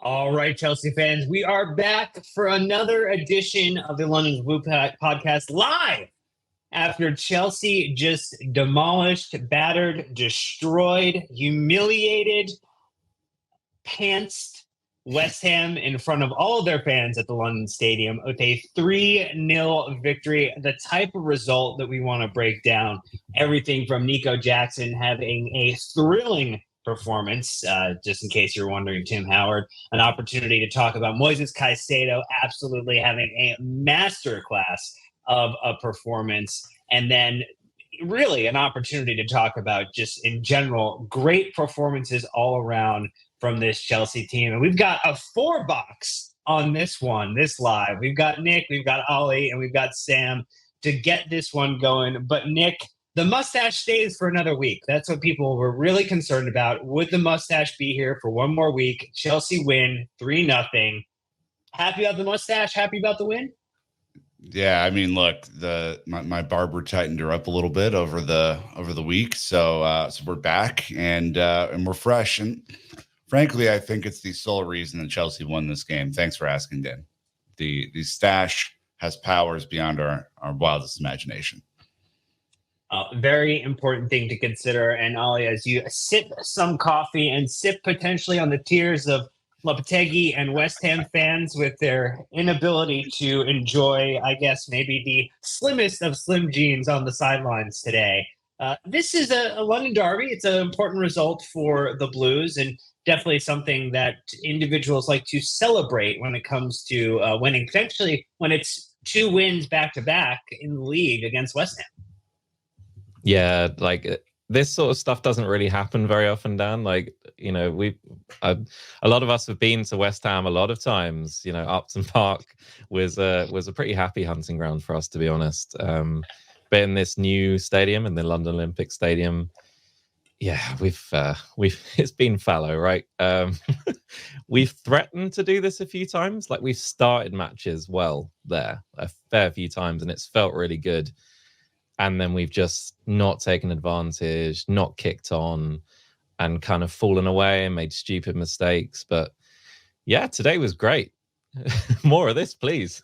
All right, Chelsea fans, we are back for another edition of the London Blue podcast live after Chelsea just demolished, battered, destroyed, humiliated, pantsed West Ham in front of all of their fans at the London Stadium with a 3-0 victory, the type of result that we want to break down. Everything from Nico Jackson having a thrilling performance, just in case you're wondering, Tim Howard, an opportunity to talk about Moises Caicedo absolutely having a masterclass of a performance, and then really an opportunity to talk about just in general great performances all around from this Chelsea team. And we've got a 4-box on this live. We've got Nick, we've got Ollie, and we've got Sam to get this one going. But Nick, the mustache stays for another week. That's what people were really concerned about. Would the mustache be here for one more week? Chelsea win 3-0. Happy about the mustache? Happy about the win? Yeah, I mean, look, my barber tightened her up a little bit over the week, so we're back and we're fresh. And frankly, I think it's the sole reason that Chelsea won this game. Thanks for asking, Dan. The stash has powers beyond our wildest imagination. Very important thing to consider. And Ollie, as you sip some coffee and sip potentially on the tears of Lopetegui and West Ham fans with their inability to enjoy, I guess, maybe the slimmest of slim jeans on the sidelines today. This is a London derby. It's an important result for the Blues and definitely something that individuals like to celebrate when it comes to winning, potentially when it's 2 wins back-to-back in the league against West Ham. Yeah, like this sort of stuff doesn't really happen very often, Dan. Like, you know, a lot of us have been to West Ham a lot of times. You know, Upton Park was a pretty happy hunting ground for us, to be honest. But in this new stadium, in the London Olympic Stadium, yeah, we've it's been fallow, right? We've threatened to do this a few times. Like, we've started matches well there a fair few times, and it's felt really good. And then we've just not taken advantage, not kicked on, and kind of fallen away and made stupid mistakes. But yeah, today was great. More of this, please.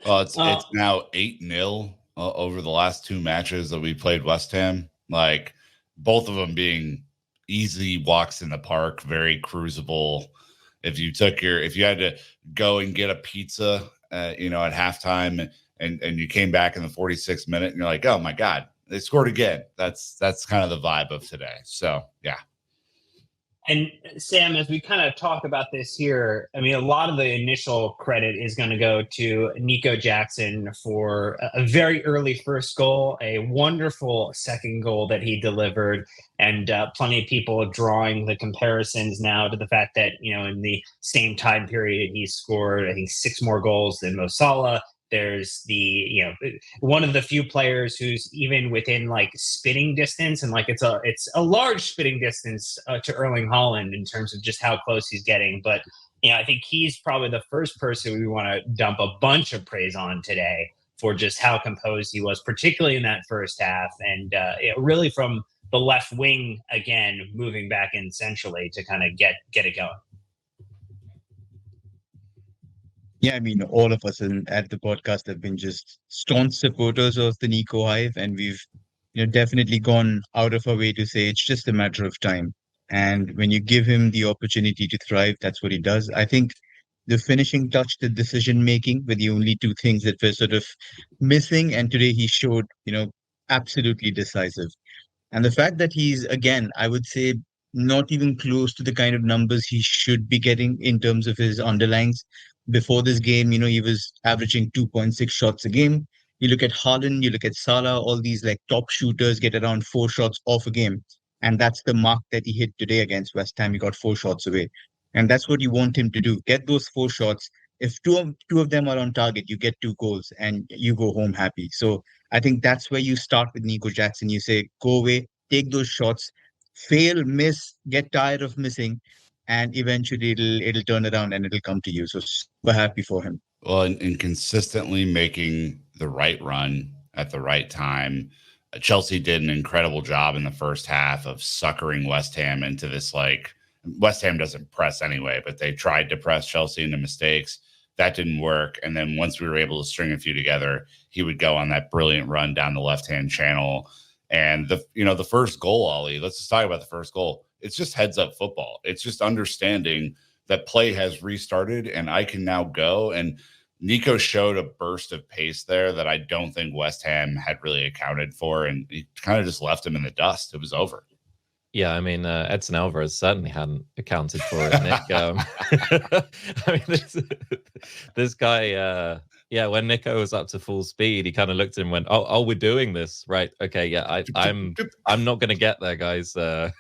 Well, it's now 8-0 over the last 2 matches that we played West Ham. Like, both of them being easy walks in the park, very cruisable. If you had to go and get a pizza, at halftime, and you came back in the 46th minute and you're like, oh my God, they scored again. That's kind of the vibe of today. So, yeah. And Sam, as we kind of talk about this here, I mean, a lot of the initial credit is going to go to Nico Jackson for a very early first goal, a wonderful second goal that he delivered, and plenty of people drawing the comparisons now to the fact that, in the same time period, he scored, I think, 6 more goals than Mo Salah. There's one of the few players who's even within like spitting distance, and like it's a large spitting distance to Erling Haaland in terms of just how close he's getting. But I think he's probably the first person we want to dump a bunch of praise on today for just how composed he was, particularly in that first half, and really from the left wing again, moving back in centrally to kind of get it going. Yeah, I mean, all of us at the podcast have been just staunch supporters of the Nico Hive, and we've definitely gone out of our way to say it's just a matter of time. And when you give him the opportunity to thrive, that's what he does. I think the finishing touch, the decision making, were the only 2 things that were sort of missing. And today he showed, absolutely decisive. And the fact that he's, again, I would say, not even close to the kind of numbers he should be getting in terms of his underlines. Before this game, he was averaging 2.6 shots a game. You look at Haaland, you look at Salah, all these like top shooters get around 4 shots off a game. And that's the mark that he hit today against West Ham. He got 4 shots away. And that's what you want him to do. Get those 4 shots. If two of them are on target, you get 2 goals and you go home happy. So I think that's where you start with Nico Jackson. You say, go away, take those shots, fail, miss, get tired of missing, and eventually it'll turn around and it'll come to you. So super happy for him. Well, and consistently making the right run at the right time. Chelsea did an incredible job in the first half of suckering West Ham into this West Ham doesn't press anyway, but they tried to press Chelsea into mistakes. That didn't work. And then once we were able to string a few together, he would go on that brilliant run down the left-hand channel. And the first goal, Ollie, let's just talk about the first goal. It's just heads up football. It's just understanding that play has restarted and I can now go. And Nico showed a burst of pace there that I don't think West Ham had really accounted for. And he kind of just left him in the dust. It was over. Yeah, I mean, Edson Alvarez certainly hadn't accounted for it, Nick. I mean, this guy, when Nico was up to full speed, he kind of looked at him and went, "Oh, we're doing this, right? Okay, yeah, I'm not going to get there, guys." I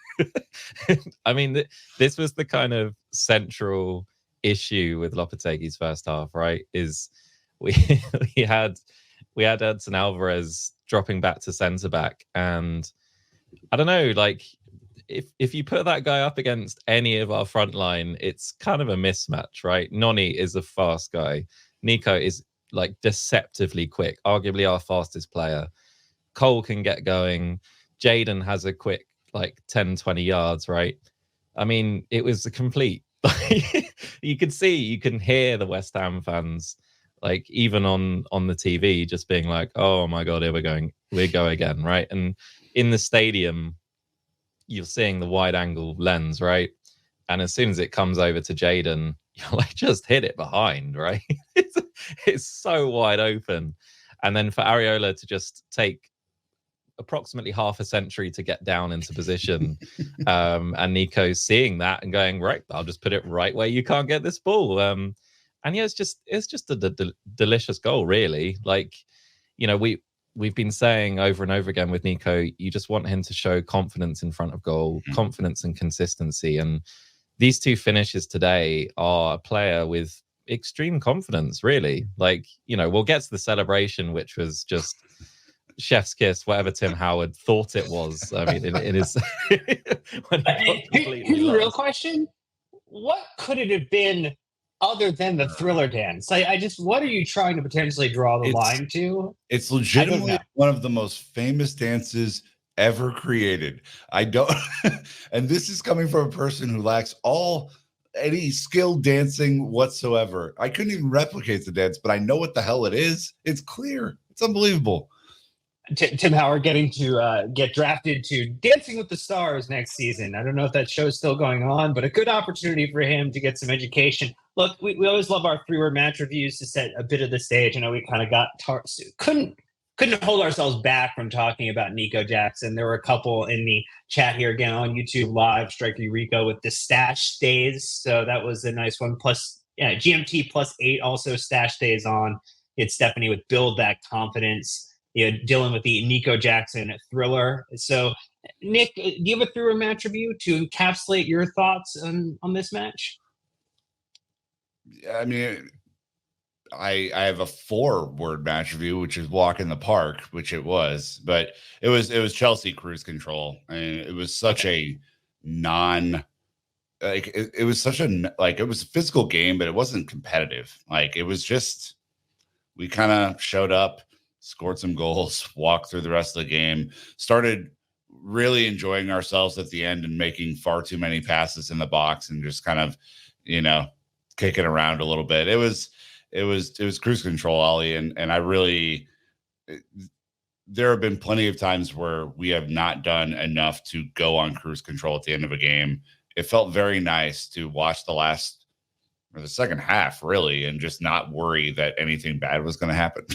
mean, this was the kind of central issue with Lopetegui's first half, right? Is we had Edson Alvarez dropping back to centre back, and I don't know, like. If you put that guy up against any of our front line, it's kind of a mismatch, right? Noni is a fast guy. Nico is like deceptively quick, arguably our fastest player. Cole can get going. Jadon has a quick like 10, 20 yards, right? I mean, it was a complete, you can hear the West Ham fans, like even on the TV, just being like, oh my God, here we go again, right? And in the stadium, you're seeing the wide angle lens, right? And as soon as it comes over to Jadon, you're like, just hit it behind, right? It's so wide open. And then for Areola to just take approximately half a century to get down into position, and Nico seeing that and going, right, I'll just put it right where you can't get this ball. And yeah, it's just a delicious goal, really. Like, we've been saying over and over again with Nico, you just want him to show confidence in front of goal, confidence and consistency. And these two finishes today are a player with extreme confidence, really. Like, we'll get to the celebration, which was just chef's kiss, whatever Tim Howard thought it was. I mean, it is. Here's the real question. What could it have been other than the Thriller dance? What are you trying to potentially draw the line to? It's legitimately one of the most famous dances ever created. I don't, and this is coming from a person who lacks any skilled dancing whatsoever. I couldn't even replicate the dance, but I know what the hell it is. It's clear. It's unbelievable. Tim Howard getting to get drafted to Dancing with the Stars next season. I don't know if that show's still going on, but a good opportunity for him to get some education. Look, we always love our 3-word match reviews to set a bit of the stage. I know we kind of couldn't hold ourselves back from talking about Nico Jackson. There were a couple in the chat here again on YouTube Live, Striker Rico with the stash stays. So that was a nice one. Plus, GMT +8 also stash stays on. It's Stephanie with Build That Confidence. Dealing with the Nico Jackson thriller. So, Nick, do you have a 3-word match review to encapsulate your thoughts on this match? I mean, I have a 4-word match review, which is walk in the park, which it was, but it was Chelsea cruise control. I mean, it was such a it was a physical game, but it wasn't competitive. Like, it was just, we kind of showed up, scored some goals, walked through the rest of the game, started really enjoying ourselves at the end and making far too many passes in the box and just kind of, kicking around a little bit. It was cruise control, Ollie. And I really, there have been plenty of times where we have not done enough to go on cruise control at the end of a game. It felt very nice to watch the second half, really, and just not worry that anything bad was going to happen.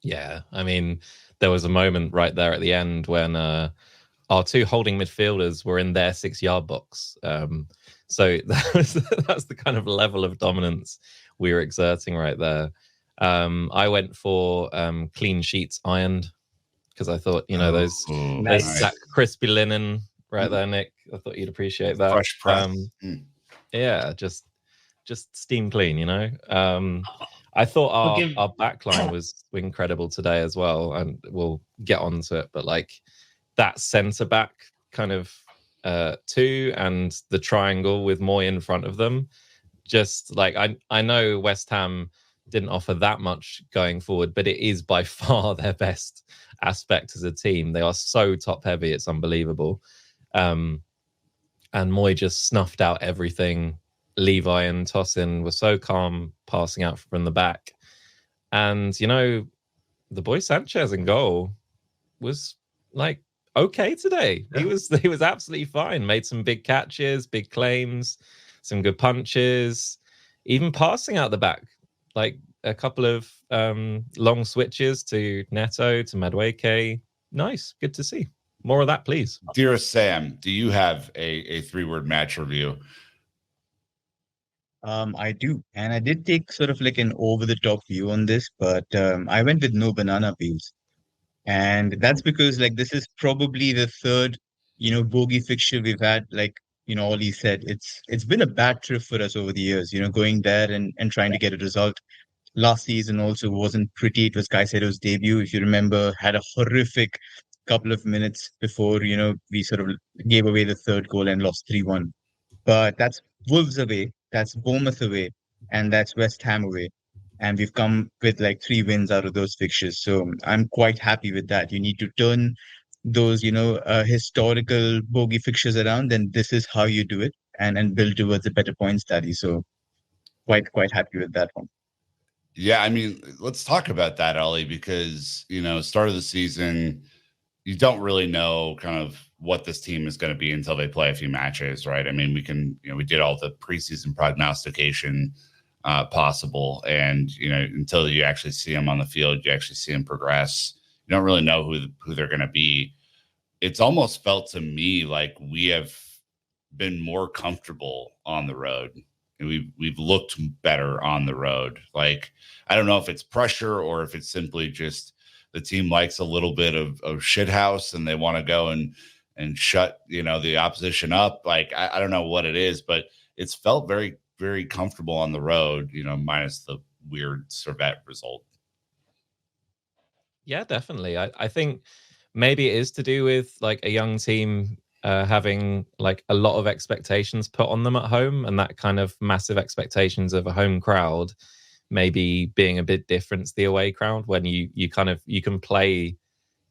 Yeah, I mean, there was a moment right there at the end when our 2 holding midfielders were in their 6-yard box. So that's the kind of level of dominance we were exerting right there. I went for clean sheets ironed because I thought, those that crispy linen right there, Nick. I thought you'd appreciate that. Fresh press. Yeah, just steam clean, I thought our backline was incredible today as well, and we'll get on to it. But like that centre back kind of 2 and the triangle with Moy in front of them, just like I know West Ham didn't offer that much going forward, but it is by far their best aspect as a team. They are so top heavy, it's unbelievable. and Moy just snuffed out everything. Levi and Tosin were so calm, passing out from the back. And, you know, the boy Sanchez in goal was like okay today. He was absolutely fine. Made some big catches, big claims, some good punches, even passing out the back. Like a couple of long switches to Neto, to Madueke. Nice, good to see. More of that, please. Dearest Sam, do you have a 3-word match review? I do, and I did take sort of like an over-the-top view on this, but I went with no banana peels, and that's because like this is probably the third, bogey fixture we've had. Like Ollie said, it's been a bad trip for us over the years. Going there and trying to get a result. Last season also wasn't pretty. It was Caicedo's debut, if you remember, had a horrific couple of minutes before we sort of gave away the third goal and lost 3-1. But that's Wolves away, that's Bournemouth away, and that's West Ham away. And we've come with like 3 wins out of those fixtures. So I'm quite happy with that. You need to turn those, historical bogey fixtures around, and this is how you do it and build towards a better point study. So quite happy with that one. Yeah, I mean, let's talk about that, Ollie, because, start of the season, you don't really know kind of what this team is going to be until they play a few matches, right? I mean, we did all the preseason prognostication possible, and until you actually see them on the field, you actually see them progress. You don't really know who they're going to be. It's almost felt to me like we have been more comfortable on the road. We've looked better on the road. Like, I don't know if it's pressure or if it's simply just the team likes a little bit of shithouse and they want to go and shut, the opposition up. Like, I don't know what it is, but it's felt very, very comfortable on the road, minus the weird Servette result. Yeah, definitely. I think maybe it is to do with like a young team having like a lot of expectations put on them at home, and that kind of massive expectations of a home crowd maybe being a bit different to the away crowd when you can play,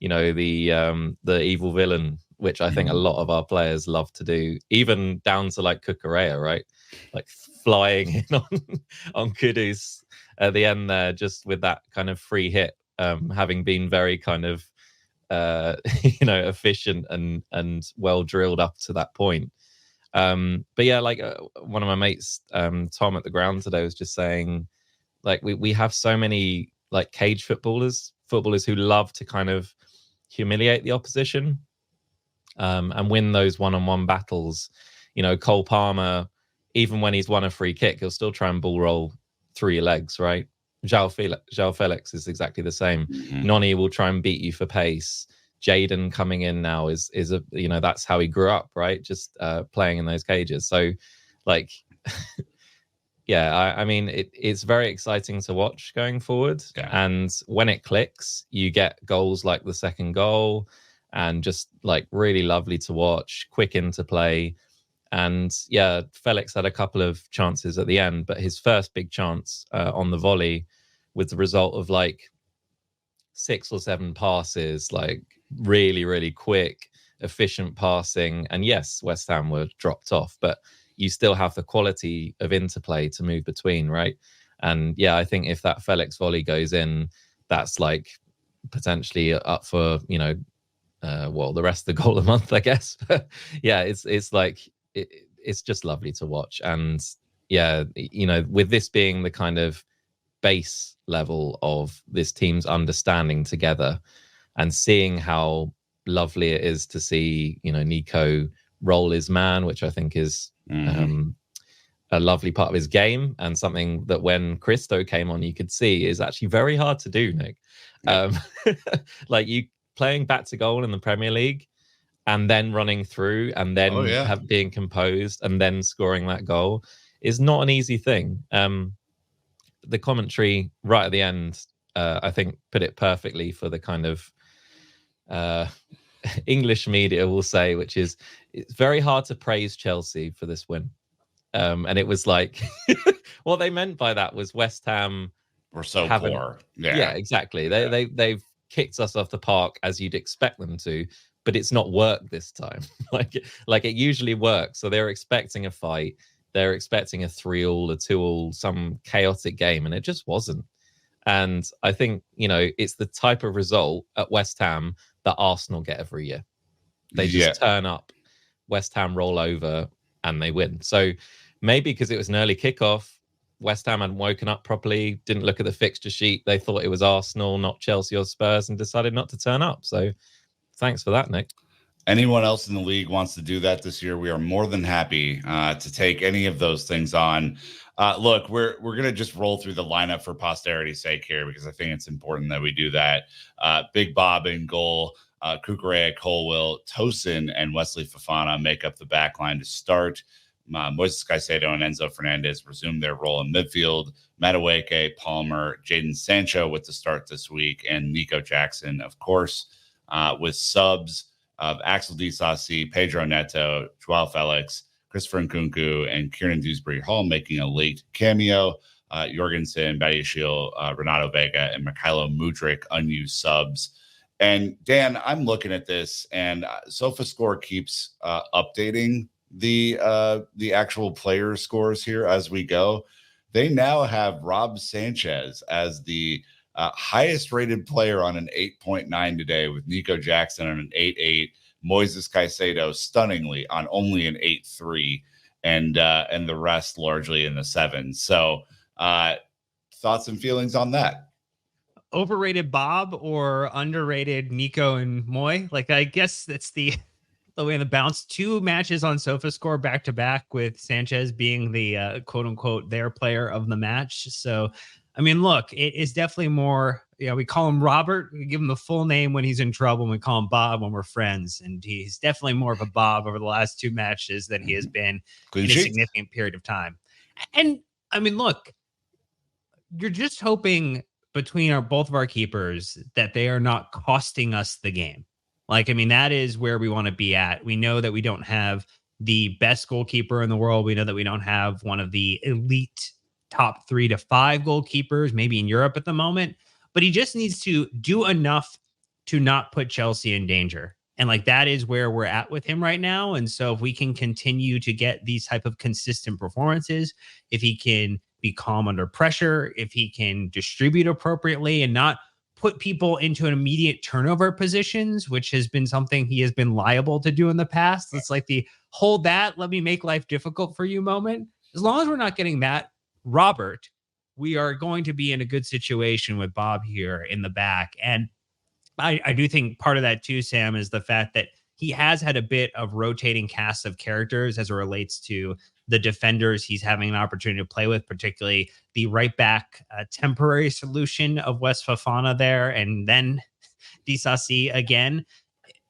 the evil villain, which I think a lot of our players love to do, even down to like Cucurella, right? Like flying in on Kudus at the end there, just with that kind of free hit, having been very kind of efficient and well drilled up to that point. But yeah, like one of my mates, Tom at the ground today, was just saying, like we have so many like cage footballers who love to kind of humiliate the opposition, and win those one-on-one battles. Cole Palmer, even when he's won a free kick, he'll still try and ball roll through your legs, right? João Felix is exactly the same. Mm-hmm. Noni will try and beat you for pace. Jaden coming in now is a that's how he grew up, right? Just playing in those cages. So, like, yeah, I mean, it's very exciting to watch going forward. Yeah. And when it clicks, you get goals like the second goal, and just like really lovely to watch, quick interplay. And yeah, Felix had a couple of chances at the end, but his first big chance on the volley, with the result of like 6 or 7 passes, like really, really quick, efficient passing. And yes, West Ham were dropped off, but you still have the quality of interplay to move between, right? And yeah, I think if that Felix volley goes in, that's like potentially up for, the rest of the goal a month, I guess. But yeah, it's like, it's just lovely to watch. And yeah, with this being the kind of base level of this team's understanding together, and seeing how lovely it is to see, Nico roll his man, which I think is a lovely part of his game, and something that when Christo came on, you could see is actually very hard to do, Nick. Like you playing back to goal in the Premier League, and then running through, and then being composed, and then scoring that goal is not an easy thing. The commentary right at the end, I think, put it perfectly for the kind of English media will say, which is, it's very hard to praise Chelsea for this win. And it was like, what they meant by that was West Ham were so poor. Yeah, exactly. They've kicked us off the park as you'd expect them to, but it's not worked this time. like it usually works. So they're expecting a fight. They're expecting a 3-3, a 2-2, some chaotic game, and it just wasn't. And I think, it's the type of result at West Ham that Arsenal get every year. They just turn up, West Ham roll over, and they win. So maybe because it was an early kickoff, West Ham hadn't woken up properly, didn't look at the fixture sheet. They thought it was Arsenal, not Chelsea or Spurs, and decided not to turn up. So thanks for that, Nick. Anyone else in the league wants to do that this year, we are more than happy to take any of those things on. Look, we're going to just roll through the lineup for posterity's sake here, because I think it's important that we do that. Big Bob in goal, Cucurella, Colwill, Tosin, and Wesley Fofana make up the back line to start. Moises Caicedo and Enzo Fernandez resume their role in midfield. Madueke, Palmer, Jadon Sancho with the start this week, and Nico Jackson, of course, with subs of Axel Disasi, Pedro Neto, Joao Felix, Christopher Nkunku, and Kieran Dewsbury-Hall making a late cameo. Jorgensen, Badiashile, Renato Vega, and Mikhailo Mudryk unused subs. And Dan, I'm looking at this, and SofaScore keeps updating the actual player scores here as we go. They now have Rob Sanchez as the highest rated player on an 8.9 today, with Nico Jackson on an 8.8, Moises Caicedo stunningly on only an 8.3, and the rest largely in the 7. So thoughts and feelings on that? Overrated Bob or underrated Nico and Moy? Like, I guess that's the way in the bounce. 2 matches on SofaScore back to back, with Sanchez being the quote unquote their player of the match. So, I mean, look, it is definitely more, we call him Robert. We give him the full name when he's in trouble, and we call him Bob when we're friends. And he's definitely more of a Bob over the last 2 matches than he has been in a significant period of time. And I mean, look, you're just hoping between both of our keepers that they are not costing us the game. Like, I mean, that is where we want to be at. We know that we don't have the best goalkeeper in the world. We know that we don't have one of the elite top 3 to 5 goalkeepers, maybe in Europe at the moment, but he just needs to do enough to not put Chelsea in danger. And like, that is where we're at with him right now. And so if we can continue to get these type of consistent performances, if he can be calm under pressure, if he can distribute appropriately and not put people into an immediate turnover positions, which has been something he has been liable to do in the past. It's like the hold that, let me make life difficult for you moment. As long as we're not getting that, Robert, we are going to be in a good situation with Bob here in the back. And I do think part of that too, Sam, is the fact that he has had a bit of rotating cast of characters as it relates to the defenders he's having an opportunity to play with, particularly the right back temporary solution of West Fofana there, and then Disasi again.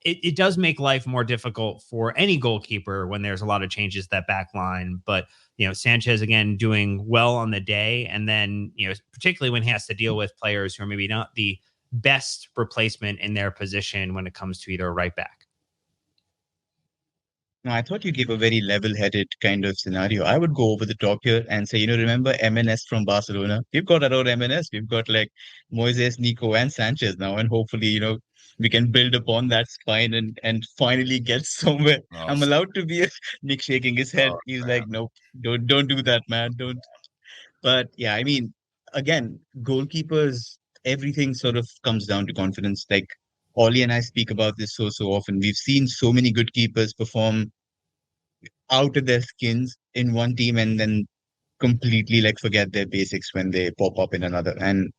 It does make life more difficult for any goalkeeper when there's a lot of changes to that back line. But, Sanchez, again, doing well on the day. And then, particularly when he has to deal with players who are maybe not the best replacement in their position when it comes to either a right back. No, I thought you gave a very level-headed kind of scenario. I would go over the top here and say, remember MNS from Barcelona? We've got our own MNS. We've got like Moises, Nico, and Sanchez now. And hopefully, we can build upon that spine and finally get somewhere. Oh, I'm allowed to be Nick shaking his head. He's man. like, nope, don't do that, man. Don't. But yeah, I mean, again, goalkeepers, everything sort of comes down to confidence. Like Ollie and I speak about this so often. We've seen so many good keepers perform out of their skins in one team and then completely like forget their basics when they pop up in another. And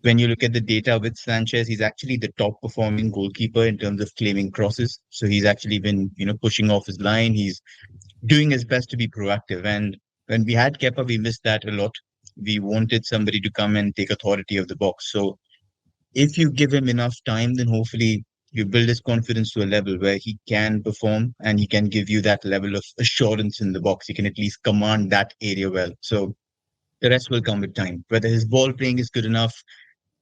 when you look at the data with Sanchez, he's actually the top performing goalkeeper in terms of claiming crosses. So he's actually been, pushing off his line. He's doing his best to be proactive. And when we had Kepa, we missed that a lot. We wanted somebody to come and take authority of the box. So if you give him enough time, then hopefully you build his confidence to a level where he can perform and he can give you that level of assurance in the box. He can at least command that area well. So the rest will come with time. Whether his ball playing is good enough,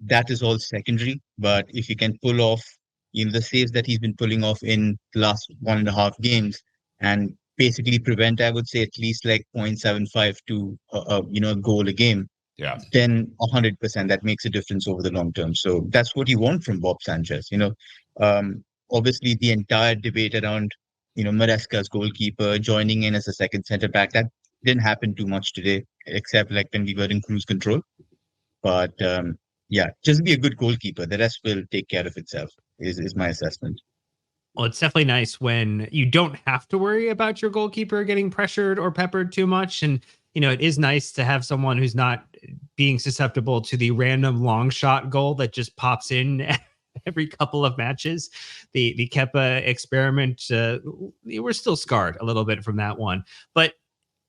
that is all secondary. But if he can pull off, the saves that he's been pulling off in the last 1.5 games and basically prevent, I would say, at least like 0.75 to a goal a game, then 100% that makes a difference over the long term. So that's what you want from Bob Sanchez. obviously the entire debate around, Maresca's goalkeeper joining in as a second center back, that didn't happen too much today, except like when we were in cruise control. But yeah, just be a good goalkeeper. The rest will take care of itself, is my assessment. Well, it's definitely nice when you don't have to worry about your goalkeeper getting pressured or peppered too much. And, it is nice to have someone who's not being susceptible to the random long shot goal that just pops in every couple of matches. The Kepa experiment, we're still scarred a little bit from that one. But,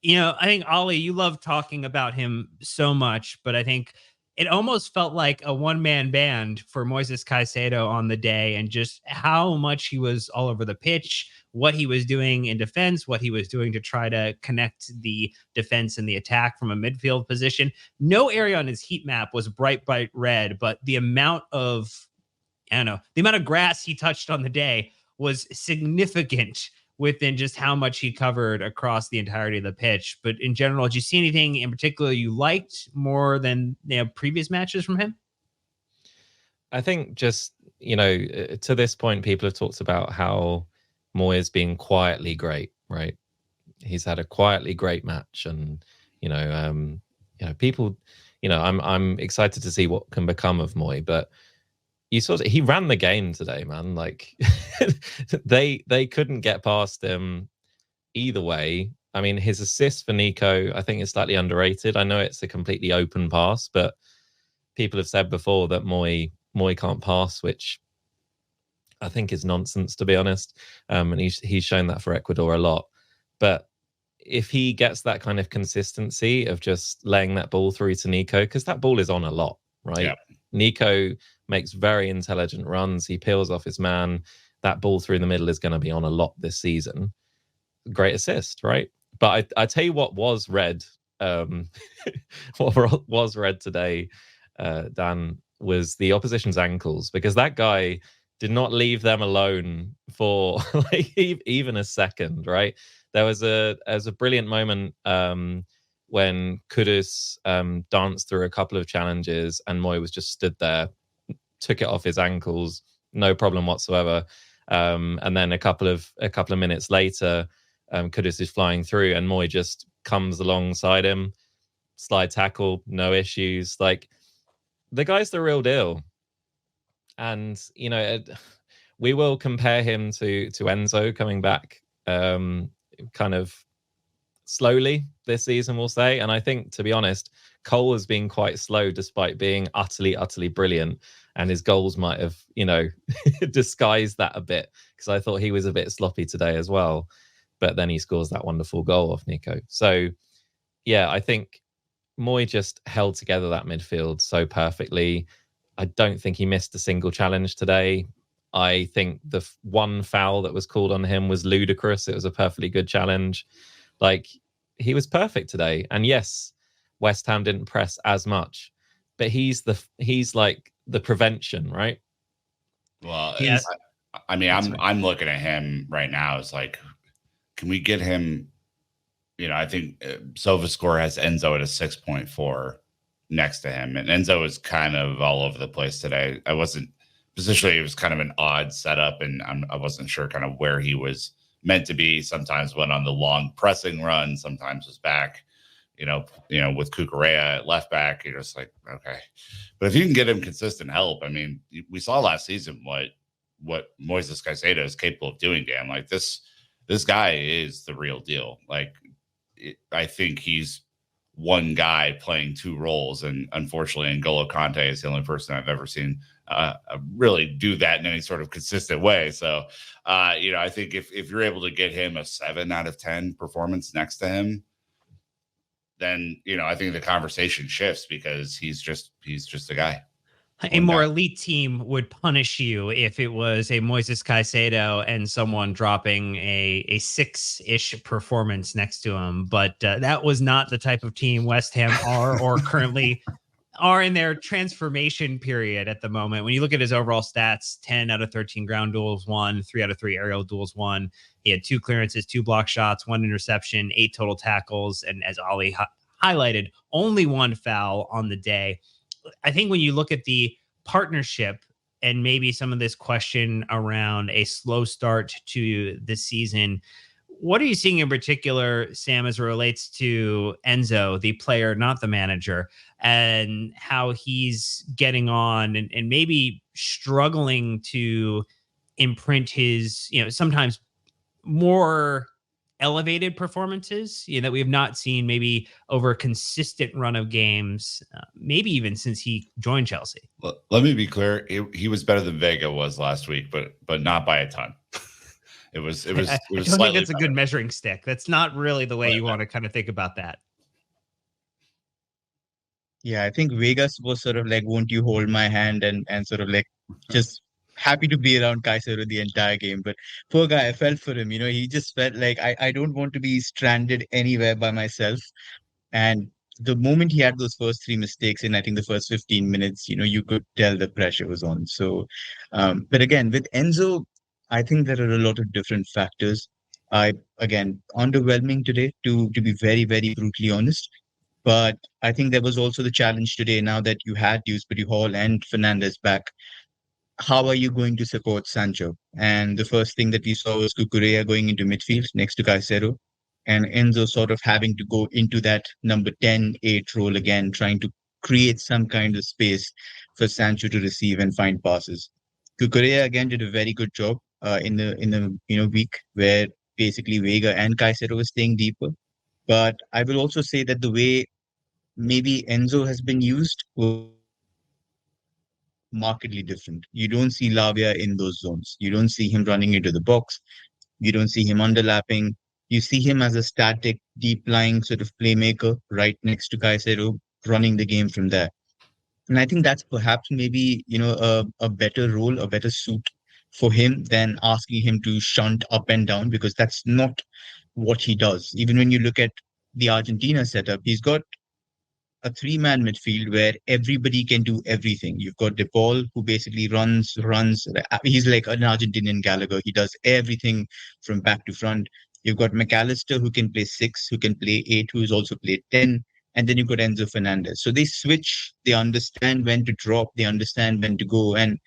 I think, Ollie, you love talking about him so much, but I think it almost felt like a one-man band for Moises Caicedo on the day, and just how much he was all over the pitch, what he was doing in defense, what he was doing to try to connect the defense and the attack from a midfield position. No area on his heat map was bright red, but the amount of, the amount of grass he touched on the day was significant within just how much he covered across the entirety of the pitch. But in general, did you see anything in particular you liked more than previous matches from him? I think just, to this point, people have talked about how Moyes being quietly great, right? He's had a quietly great match, and people, I'm excited to see what can become of Moy, but he ran the game today, man. Like they couldn't get past him either way. I mean, his assist for Nico, I think, is slightly underrated. I know it's a completely open pass, but people have said before that Moy can't pass, which I think is nonsense, to be honest. And he's shown that for Ecuador a lot. But if he gets that kind of consistency of just laying that ball through to Nico, because that ball is on a lot, right? Yeah. Nico makes very intelligent runs. He peels off his man. That ball through the middle is going to be on a lot this season. Great assist, right? But I tell you what was red. What was red today, Dan, was the opposition's ankles, because that guy did not leave them alone for even a second, right? There was a brilliant moment when Kudus danced through a couple of challenges and Moy was just stood there, took it off his ankles, no problem whatsoever. And then a couple of minutes later, Kudus is flying through and Moy just comes alongside him, slide tackle, no issues. Like, the guy's the real deal. And, we will compare him to Enzo coming back kind of slowly this season, we'll say. And I think, to be honest, Cole has been quite slow despite being utterly, utterly brilliant. And his goals might have, disguised that a bit, because I thought he was a bit sloppy today as well. But then he scores that wonderful goal off Nico. So, yeah, I think Moy just held together that midfield so perfectly. I don't think he missed a single challenge today. I think the one foul that was called on him was ludicrous. It was a perfectly good challenge. Like, he was perfect today. And yes, West Ham didn't press as much, but he's like the prevention, right? Well, yes. I'm looking at him right now. It's like, can we get him? I think SofaScore has Enzo at a 6.4 next to him, and Enzo was kind of all over the place today. I wasn't positionally; it was kind of an odd setup, and I wasn't sure kind of where he was meant to be. Sometimes went on the long pressing run, sometimes was back. With Cucurella at left back, you're just like, okay. But if you can get him consistent help, I mean, we saw last season what Moises Caicedo is capable of doing. Dan, like this guy is the real deal. Like, I think he's one guy playing two roles, and unfortunately, N'Golo Kante is the only person I've ever seen really do that in any sort of consistent way. So, I think if you're able to get him a 7 out of 10 performance next to him, then I think the conversation shifts, because he's just a guy. A more elite team would punish you if it was a Moises Caicedo and someone dropping a 6-ish performance next to him. But that was not the type of team West Ham are or currently are in their transformation period at the moment. When you look at his overall stats, 10 out of 13 ground duels won, 3 out of 3 aerial duels won. He had 2 clearances, 2 block shots, 1 interception, 8 total tackles. And as Ollie highlighted, only 1 foul on the day. I think when you look at the partnership and maybe some of this question around a slow start to the season. What are you seeing in particular, Sam, as it relates to Enzo, the player, not the manager, and how he's getting on and maybe struggling to imprint his, sometimes more elevated performances, that we have not seen maybe over a consistent run of games, maybe even since he joined Chelsea? Let me be clear. He was better than Vega was last week, but not by a ton. It was I don't think that's a good measuring stick. That's not really the way you want to kind of think about that. Yeah, I think Vegas was sort of like, won't you hold my hand, and sort of like just happy to be around Caicedo the entire game. But poor guy, I felt for him. He just felt like I don't want to be stranded anywhere by myself. And the moment he had those first three mistakes in, I think, the first 15 minutes, you could tell the pressure was on. So, but again, with Enzo, I think there are a lot of different factors. Again, underwhelming today, to be very, very brutally honest. But I think there was also the challenge today, now that you had Dewsbury Hall and Fernandez back. How are you going to support Sancho? And the first thing that we saw was Cucurella going into midfield next to Caicedo, and Enzo sort of having to go into that number 10-8 role again, trying to create some kind of space for Sancho to receive and find passes. Cucurella again did a very good job in the week where basically Vega and Caicedo were staying deeper. But I will also say that the way maybe Enzo has been used was markedly different. You don't see Lavia in those zones. You don't see him running into the box. You don't see him underlapping. You see him as a static, deep lying sort of playmaker right next to Caicedo, running the game from there. And I think that's perhaps maybe, a better role, a better suit for him than asking him to shunt up and down, because that's not what he does. Even when you look at the Argentina setup, he's got a three-man midfield where everybody can do everything. You've got De Paul, who basically runs. He's like an Argentinian Gallagher. He does everything from back to front. You've got McAllister, who can play 6, who can play 8, who's also played 10. And then you've got Enzo Fernandez. So they switch, they understand when to drop, they understand when to go. And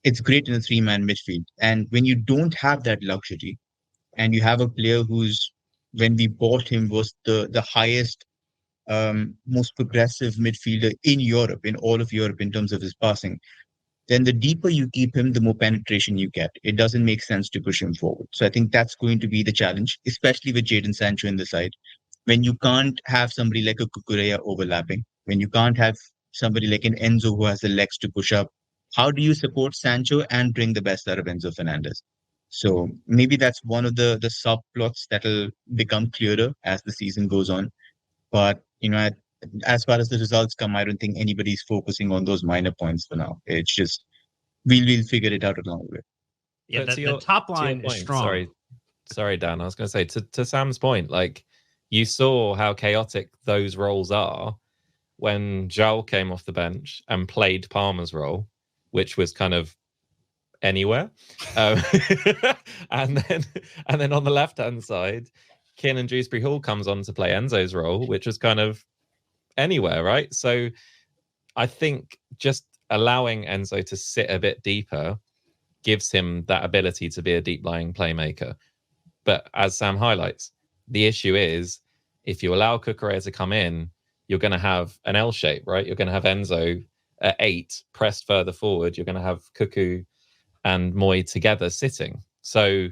it's great in a three-man midfield. And when you don't have that luxury, and you have a player who's, when we bought him, was the highest, most progressive midfielder in Europe, in all of Europe, in terms of his passing, then the deeper you keep him, the more penetration you get. It doesn't make sense to push him forward. So I think that's going to be the challenge, especially with Jadon Sancho in the side. When you can't have somebody like a Cucurella overlapping, when you can't have somebody like an Enzo who has the legs to push up, how do you support Sancho and bring the best out of Enzo Fernandez? So maybe that's one of the subplots that'll become clearer as the season goes on. But as far as the results come, I don't think anybody's focusing on those minor points for now. It's just we'll figure it out along the way. Yeah, the top line is strong. Sorry, Dan. I was going to say to Sam's point, like, you saw how chaotic those roles are when Joel came off the bench and played Palmer's role, which was kind of anywhere, and then on the left hand side, Kiernan Dewsbury Hall comes on to play Enzo's role, which was kind of anywhere, right? So I think just allowing Enzo to sit a bit deeper gives him that ability to be a deep lying playmaker. But as Sam highlights, the issue is if you allow Cucurella to come in, you're going to have an L shape, right? You're going to have Enzo at 8 pressed further forward. You're going to have Cucu and Moy together sitting. So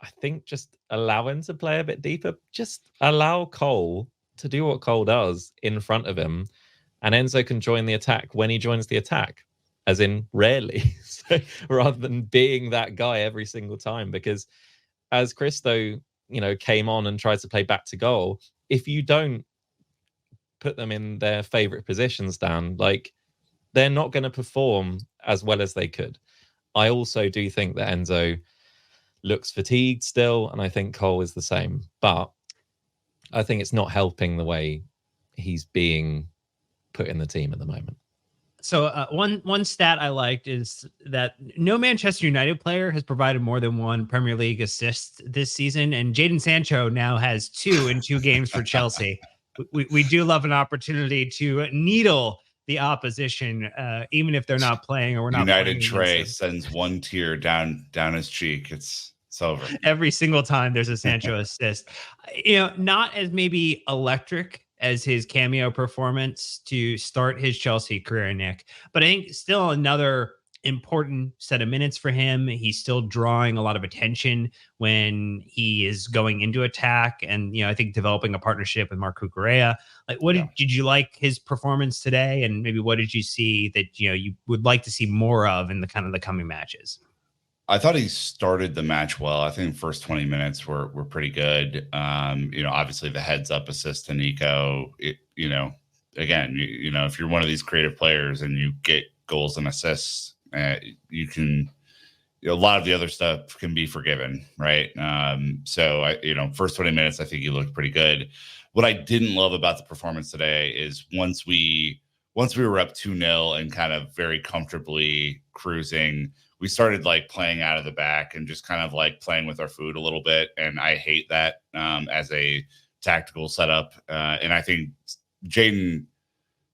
I think just allow him to play a bit deeper. Just allow Cole to do what Cole does in front of him, and Enzo can join the attack when he joins the attack, as in rarely, so, rather than being that guy every single time. Because as Christo, came on and tried to play back to goal, if you don't put them in their favorite positions, Dan, like, they're not going to perform as well as they could. I also do think that Enzo looks fatigued still, and I think Cole is the same. But I think it's not helping the way he's being put in the team at the moment. So one stat I liked is that no Manchester United player has provided more than one Premier League assist this season, and Jadon Sancho now has 2 in 2 games for Chelsea. We do love an opportunity to needle the opposition, even if they're not playing or we're not United playing Trey sends one tear down his cheek. It's over. Every single time there's a Sancho assist. Not as maybe electric as his cameo performance to start his Chelsea career, Nick, but I think still another important set of minutes for him. He's still drawing a lot of attention when he is going into attack, and I think developing a partnership with Marc Cucurella. Like, what did you like his performance today, and maybe what did you see that you would like to see more of in the kind of the coming matches? I thought he started the match well. I think the first 20 minutes were pretty good. Obviously the heads up assist to Nico. Again, if you're one of these creative players and you get goals and assists, you can. A lot of the other stuff can be forgiven, right? First 20 minutes, I think he looked pretty good. What I didn't love about the performance today is once we were up 2-0 and kind of very comfortably cruising, we started like playing out of the back and just kind of like playing with our food a little bit. And I hate that as a tactical setup. And I think Jadon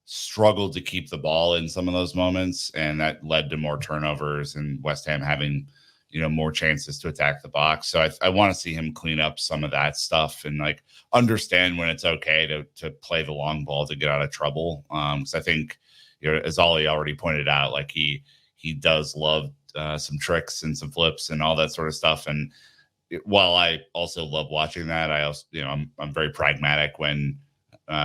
struggled to keep the ball in some of those moments, and that led to more turnovers and West Ham having, more chances to attack the box. So I want to see him clean up some of that stuff and like understand when it's okay to play the long ball to get out of trouble. Because I think, as Ollie already pointed out, like he does love some tricks and some flips and all that sort of stuff. And while I also love watching that, I also, I'm very pragmatic when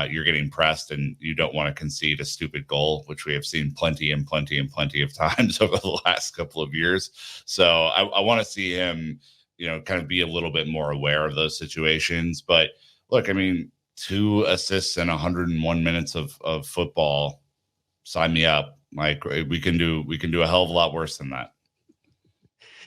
you're getting pressed and you don't want to concede a stupid goal, which we have seen plenty of times over the last couple of years. So I want to see him, kind of be a little bit more aware of those situations. But look, 2 assists and 101 minutes of football, sign me up. Like we can do a hell of a lot worse than that.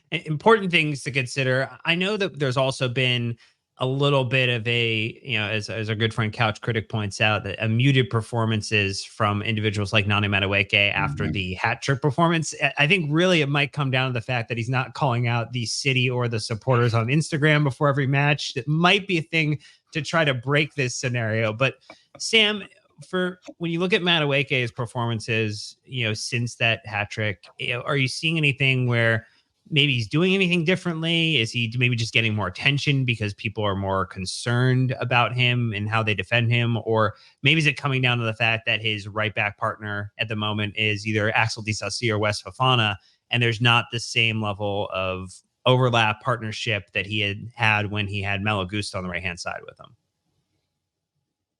Important things to consider. I know that there's also been a little bit of a, as our good friend Couch Critic points out, that muted performances from individuals like Nani Madueke after the hat trick performance. I think really it might come down to the fact that he's not calling out the city or the supporters on Instagram before every match. That might be a thing to try to break this scenario. But Sam, for when you look at Madueke's performances, since that hat trick, are you seeing anything where maybe he's doing anything differently? Is he maybe just getting more attention because people are more concerned about him and how they defend him? Or maybe is it coming down to the fact that his right back partner at the moment is either Axel Disasi or Wes Fofana, and there's not the same level of overlap partnership that he had when he had Malo Gusto on the right-hand side with him?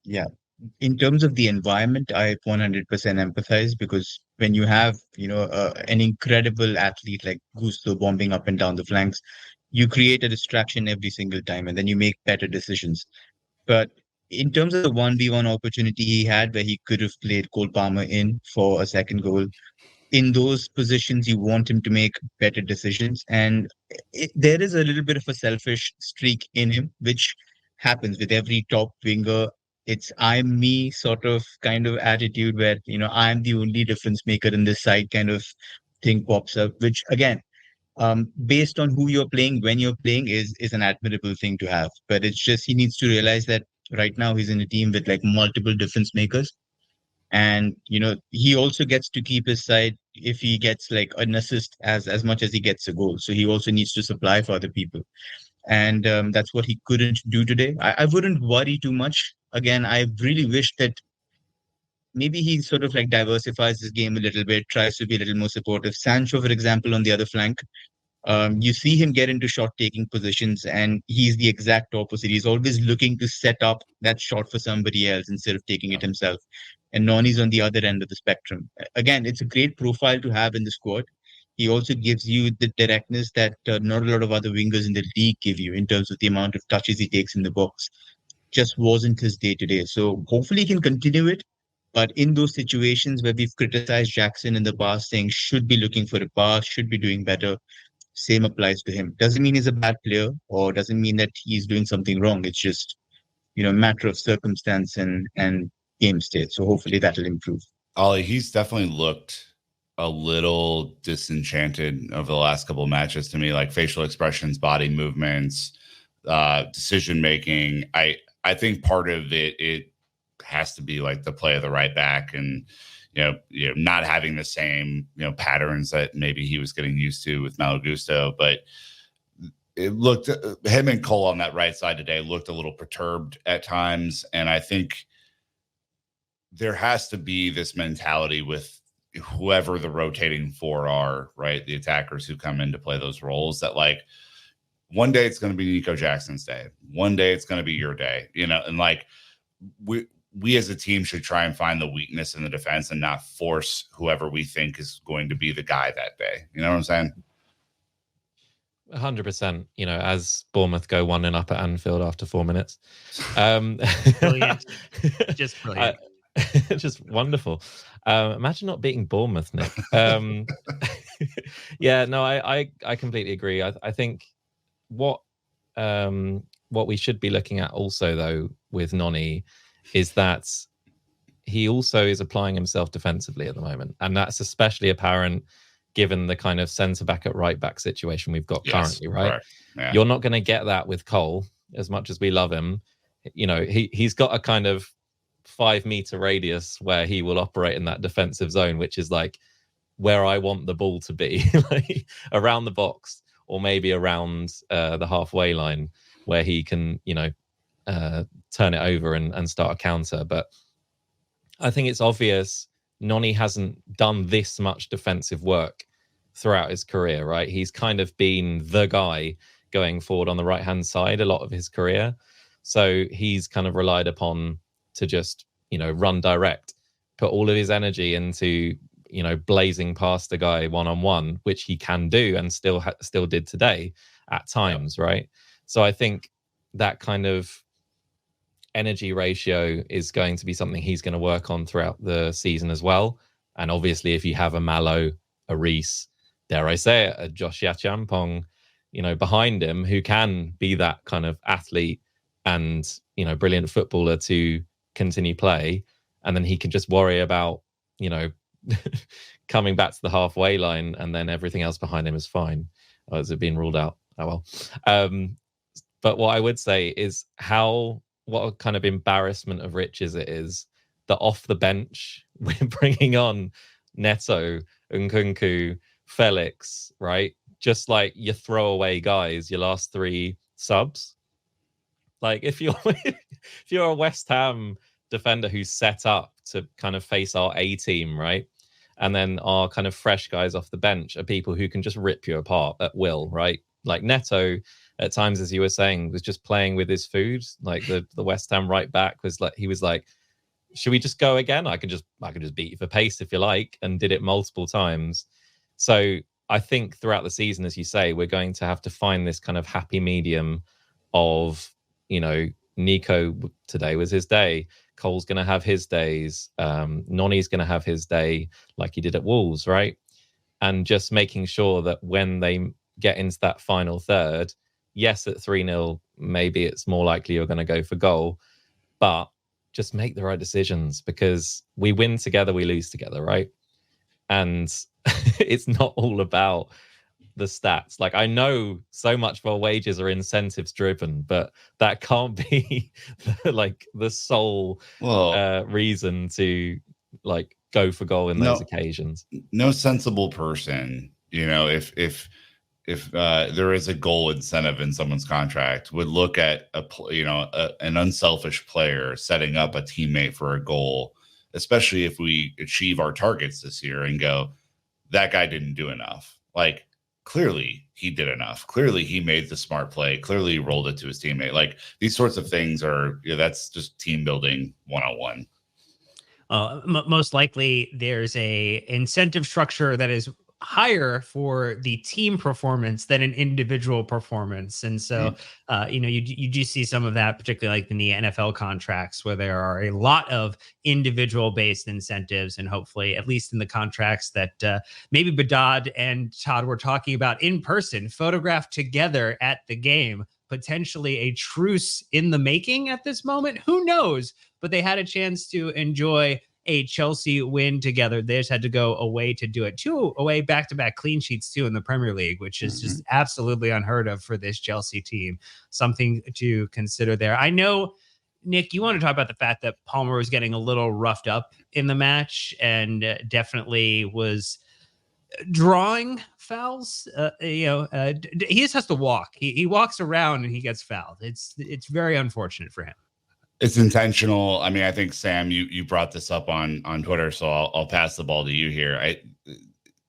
Yeah. In terms of the environment, I 100% empathize, because when you have, an incredible athlete like Gusto bombing up and down the flanks, you create a distraction every single time, and then you make better decisions. But in terms of the 1v1 opportunity he had where he could have played Cole Palmer in for a second goal, in those positions, you want him to make better decisions. And there is a little bit of a selfish streak in him, which happens with every top winger. It's I'm me sort of kind of attitude where, I'm the only difference maker in this side kind of thing pops up, which again, based on who you're playing, when you're playing is an admirable thing to have. But it's just, he needs to realize that right now he's in a team with like multiple difference makers. And, he also gets to keep his side if he gets like an assist as much as he gets a goal. So he also needs to supply for other people. And that's what he couldn't do today. I wouldn't worry too much. Again, I really wish that maybe he sort of like diversifies his game a little bit, tries to be a little more supportive. Sancho, for example, on the other flank, you see him get into shot taking positions, and he's the exact opposite. He's always looking to set up that shot for somebody else instead of taking it himself. And Noni's on the other end of the spectrum. Again, it's a great profile to have in the squad. He also gives you the directness that not a lot of other wingers in the league give you in terms of the amount of touches he takes in the box. Just wasn't his day today. So hopefully he can continue it. But in those situations where we've criticized Jackson in the past, saying should be looking for a pass, should be doing better, same applies to him. Doesn't mean he's a bad player, or doesn't mean that he's doing something wrong. It's just, a matter of circumstance and game state. So hopefully that'll improve. Ollie, he's definitely looked a little disenchanted over the last couple of matches to me, like facial expressions, body movements, decision making. I think part of it has to be like the play of the right back, and not having the same, patterns that maybe he was getting used to with Malo Gusto. But it looked, him and Cole on that right side today looked a little perturbed at times. And I think there has to be this mentality with whoever the rotating four are, right? The attackers who come in to play those roles, that like one day it's going to be Nico Jackson's day. One day it's going to be your day, and like we as a team should try and find the weakness in the defense and not force whoever we think is going to be the guy that day. You know what I'm saying? 100%. As Bournemouth go 1-0 up at Anfield after 4 minutes. Brilliant. Just brilliant. Just wonderful. Imagine not beating Bournemouth, Nick. Yeah, no, I completely agree. I think what we should be looking at also, though, with Noni is that he also is applying himself defensively at the moment. And that's especially apparent given the kind of centre-back at right-back situation we've got currently, right? Yeah. You're not going to get that with Cole, as much as we love him. He's got a kind of 5-meter radius where he will operate in that defensive zone, which is like where I want the ball to be, like around the box or maybe around the halfway line where he can, turn it over and start a counter. But I think it's obvious Noni hasn't done this much defensive work throughout his career, right? He's kind of been the guy going forward on the right-hand side a lot of his career. So he's kind of relied upon to just, run direct, put all of his energy into, blazing past the guy one-on-one, which he can do and still did today at times, right? So I think that kind of energy ratio is going to be something he's going to work on throughout the season as well. And obviously, if you have a Malo, a Reece, dare I say it, a Josh Yachampong, behind him, who can be that kind of athlete and, brilliant footballer to continue play, and then he can just worry about, coming back to the halfway line, and then everything else behind him is fine. Oh, has it been ruled out? Oh, well. But what I would say is what a kind of embarrassment of riches it is that off the bench, we're bringing on Neto, Nkunku, Felix, right? Just like your throwaway guys, your last 3 subs. Like if you're a West Ham defender who's set up to kind of face our A team, right? And then our kind of fresh guys off the bench are people who can just rip you apart at will, right? Like Neto, at times, as you were saying, was just playing with his food. Like the West Ham right back was like, he was like, should we just go again? I can just beat you for pace if you like, and did it multiple times. So I think throughout the season, as you say, we're going to have to find this kind of happy medium of, Nico today was his day. Cole's going to have his days. Noni's going to have his day like he did at Wolves, right? And just making sure that when they get into that final third, yes, at 3-0, maybe it's more likely you're going to go for goal, but just make the right decisions, because we win together, we lose together, right? And it's not all about the stats. Like, I know so much of our wages are incentives driven, but that can't be like the sole reason to like go for goal in those occasions. No sensible person, if there is a goal incentive in someone's contract, would look at an unselfish player setting up a teammate for a goal, especially if we achieve our targets this year, and go, that guy didn't do enough. Like, clearly he did enough. Clearly he made the smart play. Clearly he rolled it to his teammate. Like, these sorts of things are, that's just team building 101. Most likely there's a incentive structure that is higher for the team performance than an individual performance. And so, you do see some of that, particularly like in the NFL contracts, where there are a lot of individual based incentives. And hopefully, at least in the contracts that maybe Badad and Todd were talking about in person, photographed together at the game, potentially a truce in the making at this moment. Who knows? But they had a chance to enjoy a Chelsea win together. They just had to go away to do it. 2 away back-to-back clean sheets too in the Premier League, which is just absolutely unheard of for this Chelsea team. Something to consider there. I know Nick, you want to talk about the fact that Palmer was getting a little roughed up in the match and definitely was drawing fouls. He just has to walk. He walks around and he gets fouled. It's very unfortunate for him. It's intentional. I mean, I think Sam, you brought this up on Twitter, so I'll pass the ball to you here.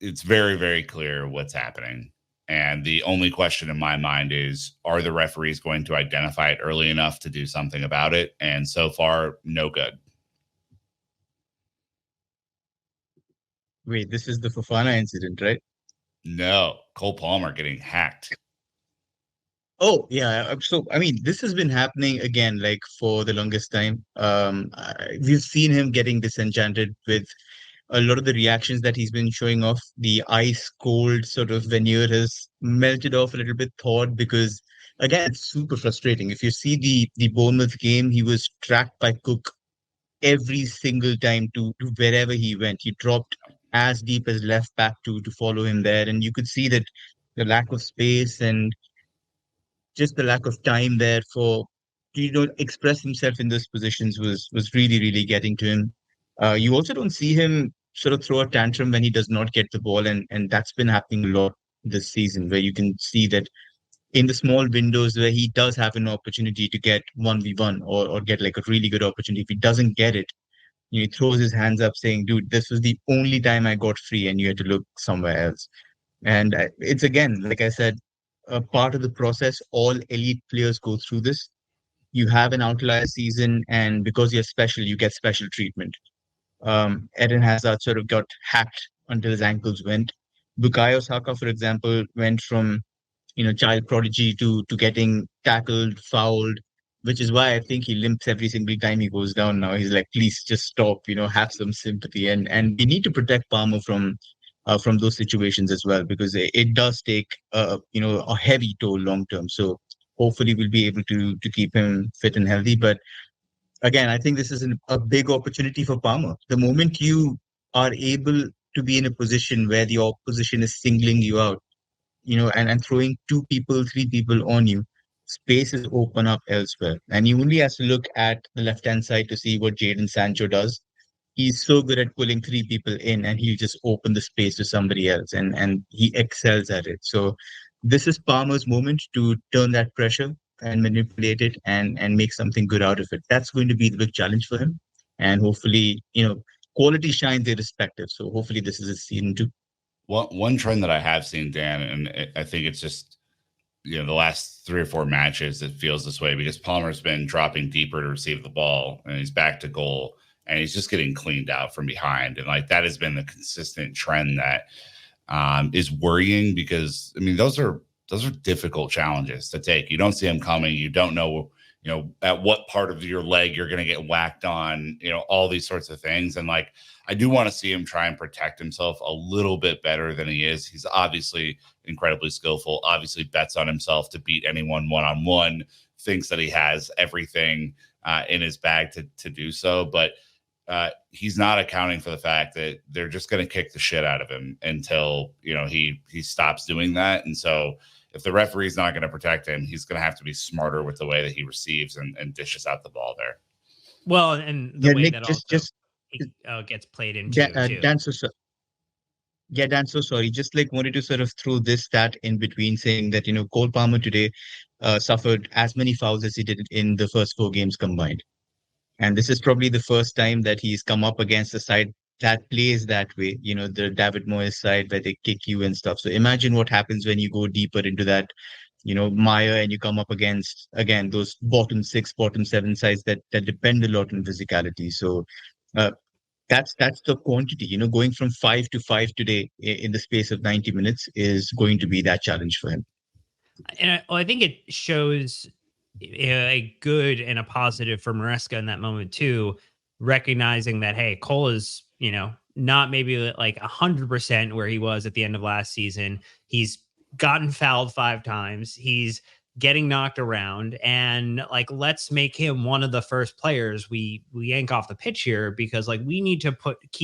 It's very, very clear what's happening. And the only question in my mind is, are the referees going to identify it early enough to do something about it? And so far, no good. Wait, this is the Fofana incident, right? No, Cole Palmer getting hacked. Oh, yeah. So, I mean, this has been happening again, like for the longest time. We've seen him getting disenchanted with a lot of the reactions that he's been showing off. The ice cold sort of veneer has melted off a little bit, thawed, because again, it's super frustrating. If you see the Bournemouth game, he was tracked by Cook every single time to wherever he went. He dropped as deep as left back to follow him there. And you could see that the lack of space and just the lack of time there for express himself in those positions was really, really getting to him. You also don't see him sort of throw a tantrum when he does not get the ball, and that's been happening a lot this season, where you can see that in the small windows where he does have an opportunity to get 1v1 or get like a really good opportunity. If he doesn't get it, he throws his hands up saying, dude, this was the only time I got free and you had to look somewhere else. And it's again, like I said, a part of the process. All elite players go through this. You have an outlier season, and because you're special, you get special treatment. Eden Hazard sort of got hacked until his ankles went. Bukayo Saka, for example, went from child prodigy to getting tackled, fouled, which is why I think he limps every single time he goes down now. He's like, please just stop, have some sympathy. And we need to protect Palmer from those situations as well, because it does take a heavy toll long term. So hopefully we'll be able to keep him fit and healthy. But again, I think this is a big opportunity for Palmer. The moment you are able to be in a position where the opposition is singling you out, and throwing 2 people, 3 people on you, spaces open up elsewhere. And he only has to look at the left-hand side to see what Jadon Sancho does. He's so good at pulling 3 people in, and he'll just open the space to somebody else, and he excels at it. So this is Palmer's moment to turn that pressure and manipulate it and make something good out of it. That's going to be the big challenge for him. And hopefully, quality shines irrespective. So hopefully this is a season too. One trend that I have seen, Dan, and I think it's just, the last 3 or 4 matches, it feels this way because Palmer's been dropping deeper to receive the ball and he's back to goal and he's just getting cleaned out from behind. And like that has been the consistent trend that is worrying because, I mean, those are difficult challenges to take. You don't see them coming. You don't know, at what part of your leg you're going to get whacked on, all these sorts of things. And like, I do want to see him try and protect himself a little bit better than he is. He's obviously incredibly skillful, obviously bets on himself to beat anyone one-on-one, thinks that he has everything in his bag to do so. But he's not accounting for the fact that they're just going to kick the shit out of him until, he stops doing that. And so if the referee's not going to protect him, he's going to have to be smarter with the way that he receives and dishes out the ball there. Well, and the way Nick, that gets played into too. Dan, so sorry. Just like wanted to sort of throw this stat in between, saying that Cole Palmer today suffered as many fouls as he did in the first 4 games combined, and this is probably the first time that he's come up against a side that plays that way. The David Moyes side where they kick you and stuff. So imagine what happens when you go deeper into that mire and you come up against again those bottom 6, bottom 7 sides that depend a lot on physicality. So that's the quantity. Going from 5 to 5 today in the space of 90 minutes is going to be that challenge for him. And I think it shows a good and a positive for Maresca in that moment too, recognizing that, hey, Cole is, not maybe like 100% where he was at the end of last season. He's gotten fouled 5 times. He's getting knocked around, and like, let's make him one of the first players we yank off the pitch here, because like we need to protect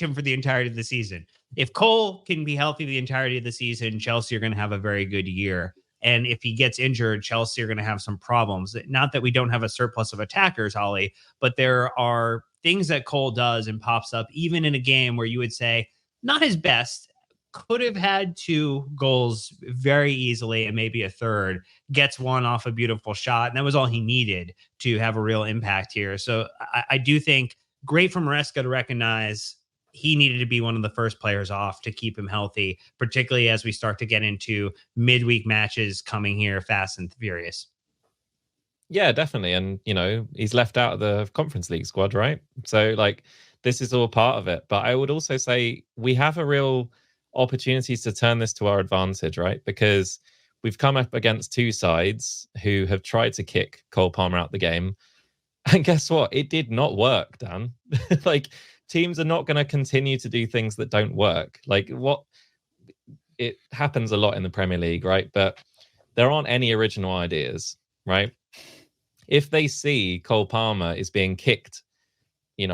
him for the entirety of the season. If Cole can be healthy the entirety of the season, Chelsea are going to have a very good year. And if he gets injured, Chelsea are going to have some problems. Not that we don't have a surplus of attackers, Ollie, but there are things that Cole does and pops up, even in a game where you would say, not his best, could have had 2 goals very easily and maybe a third, gets one off a beautiful shot. And that was all he needed to have a real impact here. So I do think great for Maresca to recognize he needed to be one of the first players off to keep him healthy, particularly as we start to get into midweek matches coming here fast and furious. Yeah, definitely. And, he's left out of the Conference League squad, right? So, this is all part of it. But I would also say we have a real opportunities to turn this to our advantage, right? Because we've come up against 2 sides who have tried to kick Cole Palmer out the game. And guess what? It did not work, Dan. Teams are not going to continue to do things that don't work. It happens a lot in the Premier League, right? But there aren't any original ideas, right? If they see Cole Palmer is being kicked,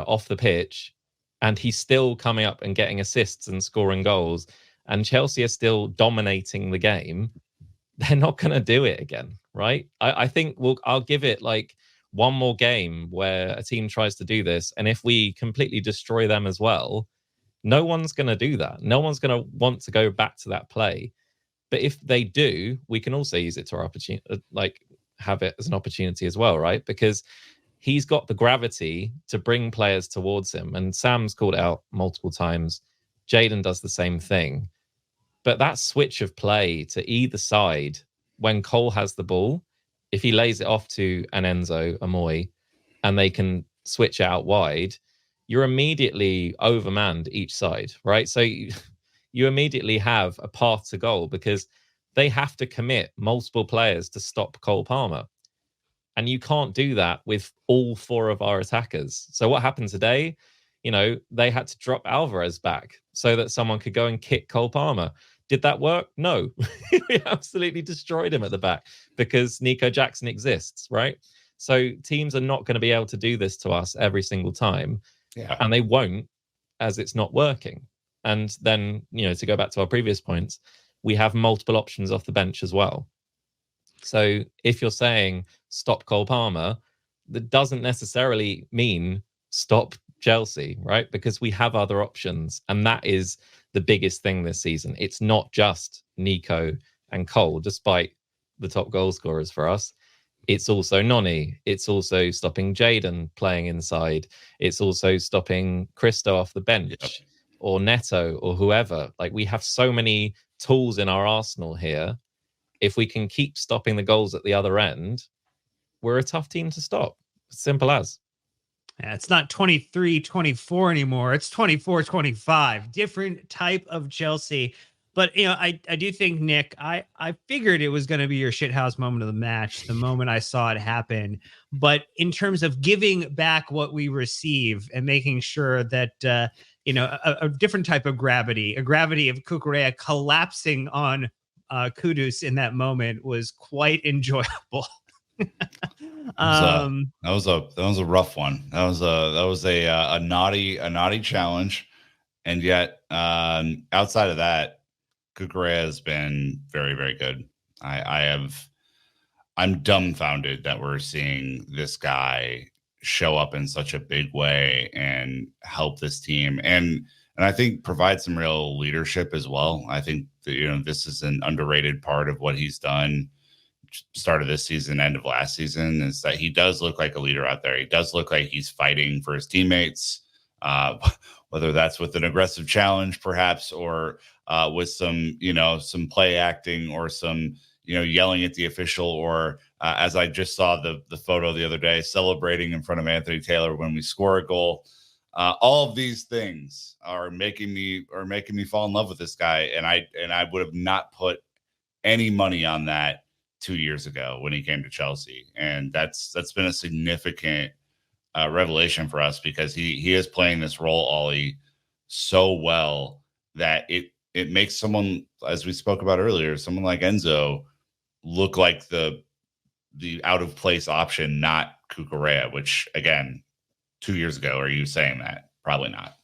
off the pitch, and he's still coming up and getting assists and scoring goals, and Chelsea are still dominating the game, they're not going to do it again, right? I think I'll give it one more game where a team tries to do this, and if we completely destroy them as well, no one's going to do that. No one's going to want to go back to that play. But if they do, we can also use it to our opportunity, have it as an opportunity as well, right? Because he's got the gravity to bring players towards him. And Sam's called it out multiple times. Jadon does the same thing. But that switch of play to either side, when Cole has the ball, if he lays it off to an Enzo, a Moy, and they can switch out wide, you're immediately overmanned each side, right? So you immediately have a path to goal because they have to commit multiple players to stop Cole Palmer. And you can't do that with all 4 of our attackers. So what happened today? They had to drop Alvarez back so that someone could go and kick Cole Palmer. Did that work? No. We absolutely destroyed him at the back because Nico Jackson exists, right? So teams are not going to be able to do this to us every single time. Yeah. And they won't, as it's not working. And then, to go back to our previous points, we have multiple options off the bench as well. So if you're saying stop Cole Palmer, that doesn't necessarily mean stop Chelsea, right? Because we have other options. And that is the biggest thing this season. It's not just Nico and Cole, despite the top goal scorers for us. It's also Noni. It's also stopping Jadon playing inside. It's also stopping Christo off the bench or Neto or whoever. We have so many tools in our arsenal here. If we can keep stopping the goals at the other end, we're a tough team to stop. Simple as. Yeah, it's not 23-24 anymore. It's 24-25. Different type of Chelsea. But, I do think, Nick, I figured it was going to be your shithouse moment of the match the moment I saw it happen. But in terms of giving back what we receive and making sure that, a different type of gravity, a gravity of Cucurella collapsing on Kudus in that moment was quite enjoyable. That was a rough one. That was a naughty challenge, and yet outside of that, Cucurella has been very, very good. I'm dumbfounded that we're seeing this guy show up in such a big way and help this team, and I think provide some real leadership as well. I think that, this is an underrated part of what he's done. Start of this season, end of last season, is that he does look like a leader out there. He does look like he's fighting for his teammates, whether that's with an aggressive challenge, perhaps, or with some play acting or some, yelling at the official, or as I just saw the photo the other day, celebrating in front of Anthony Taylor when we score a goal. All of these things are making me fall in love with this guy, and I would have not put any money on that 2 years ago when he came to Chelsea. And that's been a significant revelation for us because he is playing this role, Ollie, so well that it makes someone, as we spoke about earlier, someone like Enzo look like the out of place option, not Cucurella, which again, 2 years ago, are you saying that? Probably not.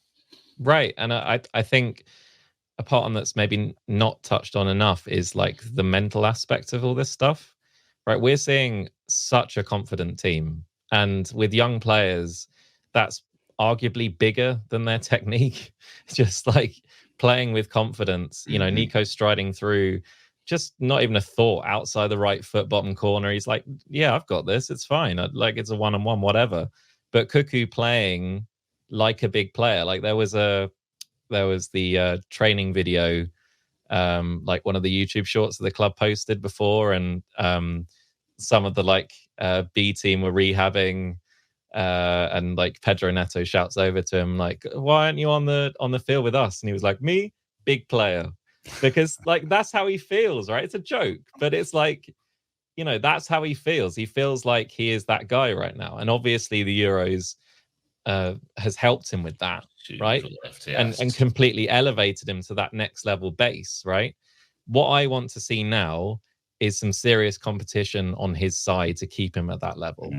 Right. And I think a part on that's maybe not touched on enough is like the mental aspect of all this stuff, right? We're seeing such a confident team, and with young players, that's arguably bigger than their technique. Just like playing with confidence, you know, Nico striding through, just not even a thought outside the right foot bottom corner. He's like, yeah, I've got this. It's fine. Like it's a 1-on-1, whatever. But Cuckoo playing like a big player. Like there was the training video, like one of the YouTube shorts that the club posted before, and some of the like B team were rehabbing, and like Pedro Neto shouts over to him like, "Why aren't you on the field with us?" And he was like, "Me, big player," because like that's how he feels, right? It's a joke, but it's like, you know, that's how he feels. He feels like he is that guy right now, and obviously the Euros has helped him with that, right? And completely elevated him to that next level base, right? What I want to see now is some serious competition on his side to keep him at that level.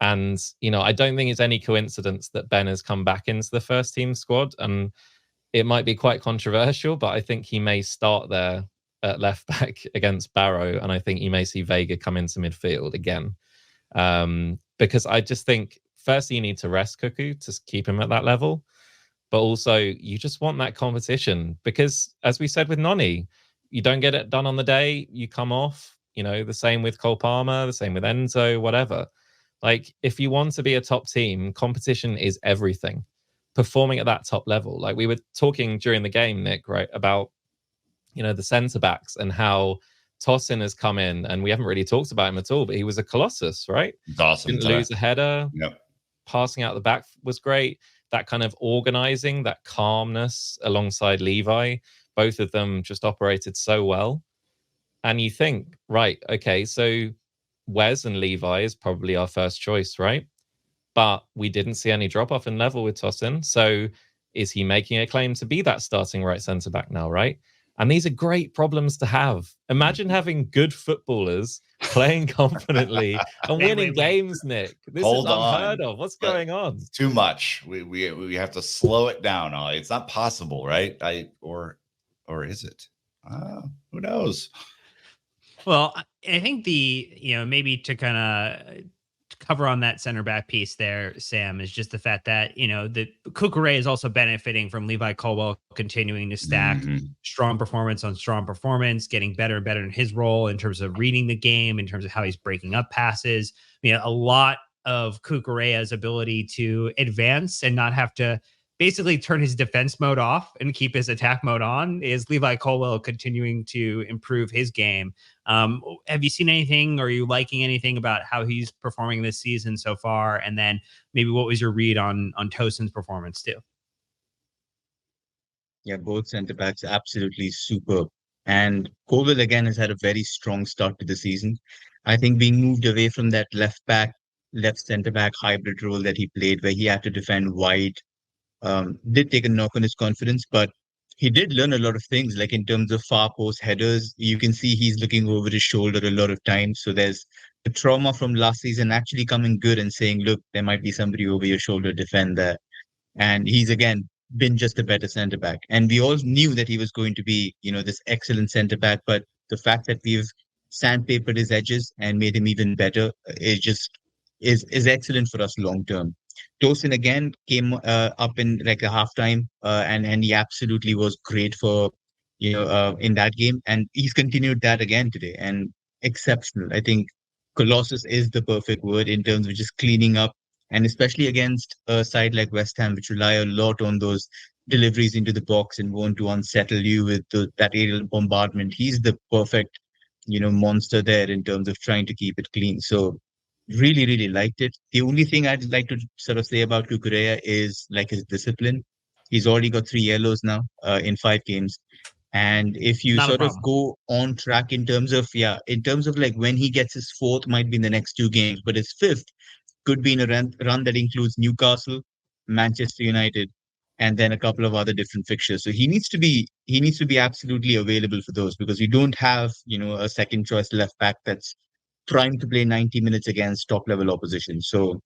And, you know, I don't think it's any coincidence that Ben has come back into the first team squad. And it might be quite controversial, but I think he may start there at left back against Barrow. And I think you may see Vega come into midfield again. Because I just think, firstly, you need to rest Cuckoo to keep him at that level. But also, you just want that competition. Because, as we said with Noni, you don't get it done on the day, you come off. You know, the same with Cole Palmer, the same with Enzo, whatever. Like, if you want to be a top team, competition is everything. Performing at that top level. Like, we were talking during the game, Nick, right, about, you know, the centre-backs and how Tosin has come in, and we haven't really talked about him at all, but he was a colossus, right? Awesome. Didn't lose a header. Yep. Passing out the back was great. That kind of organising, that calmness alongside Levi, both of them just operated so well. And you think, right, okay, so Wes and Levi is probably our first choice, right? But we didn't see any drop-off in level with Tosin. So is he making a claim to be that starting right centre-back now, right? And these are great problems to have. Imagine having good footballers playing confidently and winning games, Nick. This is unheard of. What's going on? Too much. We have to slow it down, Ollie. It's not possible, right? Or is it? Who knows? Well, I think maybe to kind of cover on that center back piece there, Sam, is just the fact that, you know, the Cucurella is also benefiting from Levi Colwell continuing to stack strong performance on strong performance, getting better and better in his role in terms of reading the game, in terms of how he's breaking up passes. You know, a lot of Cucurella's ability to advance and not have to basically turn his defense mode off and keep his attack mode on is Levi Colwell continuing to improve his game. Have you seen anything, or are you liking anything about how he's performing this season so far? And then maybe what was your read on Tosin's performance too? Yeah, both centre backs absolutely superb. And Colwell again has had a very strong start to the season. I think being moved away from that left centre back hybrid role that he played, where he had to defend wide, did take a knock on his confidence, but he did learn a lot of things, like in terms of far post headers. You can see he's looking over his shoulder a lot of times. So there's the trauma from last season actually coming good and saying, look, there might be somebody over your shoulder, defend there. And he's again been just a better centre back. And we all knew that he was going to be, you know, this excellent centre back. But the fact that we've sandpapered his edges and made him even better is excellent for us long term. Tosin again came up in like a halftime, and he absolutely was great for, in that game, and he's continued that again today, and exceptional. I think Colossus is the perfect word in terms of just cleaning up, and especially against a side like West Ham, which rely a lot on those deliveries into the box and want to unsettle you with that aerial bombardment. He's the perfect, monster there in terms of trying to keep it clean. So really, really liked it. The only thing I'd like to sort of say about Cucurella is like his discipline. He's already got 3 yellows now in 5 games. And if you sort of go on track in terms of like when he gets his 4th might be in the next 2 games, but his 5th could be in a run that includes Newcastle, Manchester United, and then a couple of other different fixtures. So he needs to be absolutely available for those, because we don't have, a second choice left back that's trying to play 90 minutes against top level opposition. So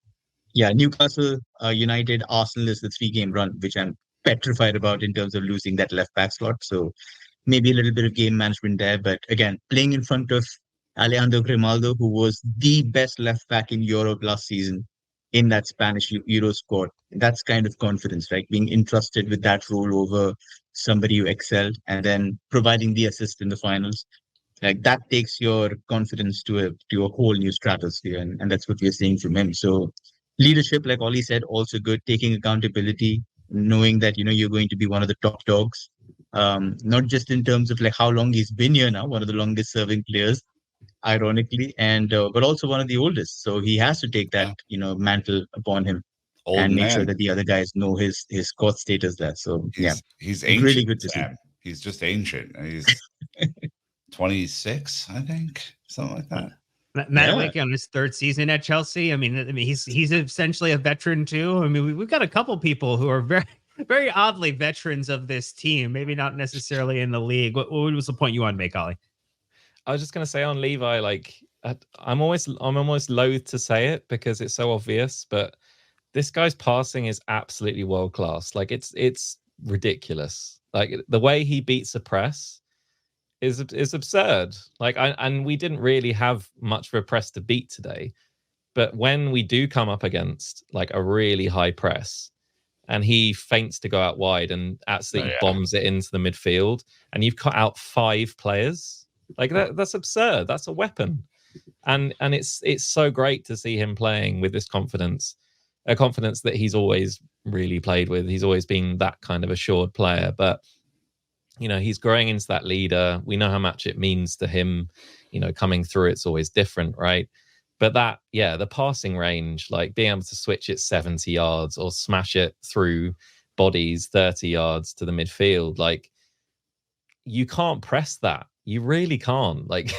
yeah, Newcastle, United, Arsenal is the 3-game run, which I'm petrified about in terms of losing that left back slot. So maybe a little bit of game management there. But again, playing in front of Alejandro Grimaldo, who was the best left back in Europe last season in that Spanish Euro squad, that's kind of confidence, right? Being entrusted with that role over somebody who excelled and then providing the assist in the finals. Like that takes your confidence to a whole new stratosphere, and that's what we're seeing from him. So leadership, like Ollie said, also good. Taking accountability, knowing that you're going to be one of the top dogs, not just in terms of like how long he's been here now, one of the longest serving players, ironically, and but also one of the oldest. So he has to take that Yeah. mantle upon him Old and make man. sure that the other guys know his court status there. So He's ancient. really good to see. He's just ancient. He's 26, I think, something like that. Madueke on his third season at Chelsea. I mean, he's essentially a veteran too. I mean, we've got a couple people who are very, very oddly veterans of this team. Maybe not necessarily in the league. What was the point you want to make, Ollie? I was just going to say on Levi, like I'm almost loath to say it because it's so obvious, but this guy's passing is absolutely world class. Like it's ridiculous. Like the way he beats a press is absurd. Like and we didn't really have much of a press to beat today, but when we do come up against like a really high press and he feints to go out wide and absolutely bombs it into the midfield and you've cut out 5 players, like that's absurd. That's a weapon. And it's so great to see him playing with this confidence, a confidence that he's always really played with. He's always been that kind of assured player, but he's growing into that leader. We know how much it means to him, coming through. It's always different, right? But the passing range, like being able to switch it 70 yards or smash it through bodies 30 yards to the midfield, like you can't press that. You really can't. Like,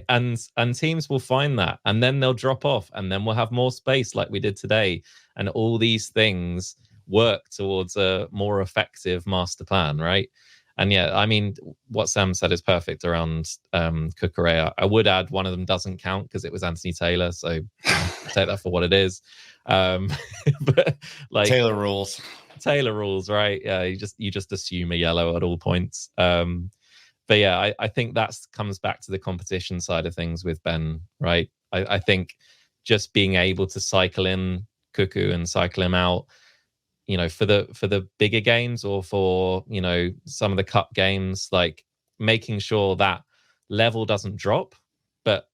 and teams will find that, and then they'll drop off, and then we'll have more space, like we did today, and all these things work towards a more effective master plan, right? And I mean, what Sam said is perfect around Cucurella. I would add one of them doesn't count because it was Anthony Taylor, so take that for what it is. But like Taylor rules, right? Yeah, you just assume a yellow at all points. But I think that comes back to the competition side of things with Ben, right? I think just being able to cycle in Cuckoo and cycle him out, for the bigger games or for, some of the cup games, like making sure that level doesn't drop, but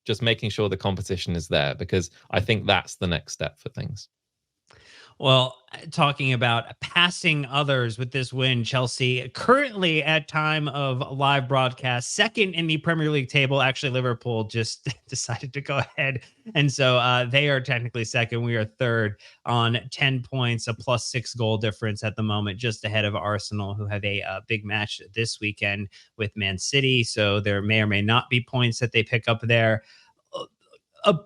just making sure the competition is there, because I think that's the next step for things. Well, talking about passing others with this win, Chelsea currently at time of live broadcast, second in the Premier League table. Actually, Liverpool just decided to go ahead. And so they are technically second. We are third on 10 points, a +6 goal difference at the moment, just ahead of Arsenal, who have a big match this weekend with Man City. So there may or may not be points that they pick up there. A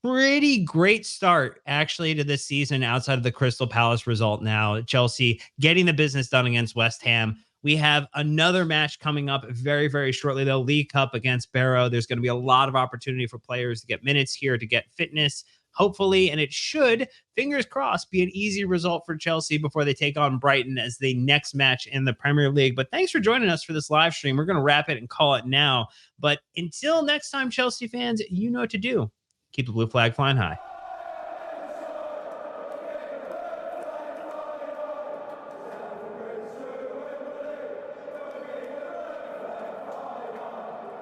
pretty great start actually to this season outside of the Crystal Palace result. Now Chelsea getting the business done against West Ham. We have another match coming up very, very shortly, though. League Cup against Barrow. There's going to be a lot of opportunity for players to get minutes here, to get fitness, hopefully, and it should, fingers crossed, be an easy result for Chelsea before they take on Brighton as the next match in the Premier League. But thanks for joining us for this live stream. We're going to wrap it and call it now. But until next time, Chelsea fans, you know what to do. Keep the blue flag flying high.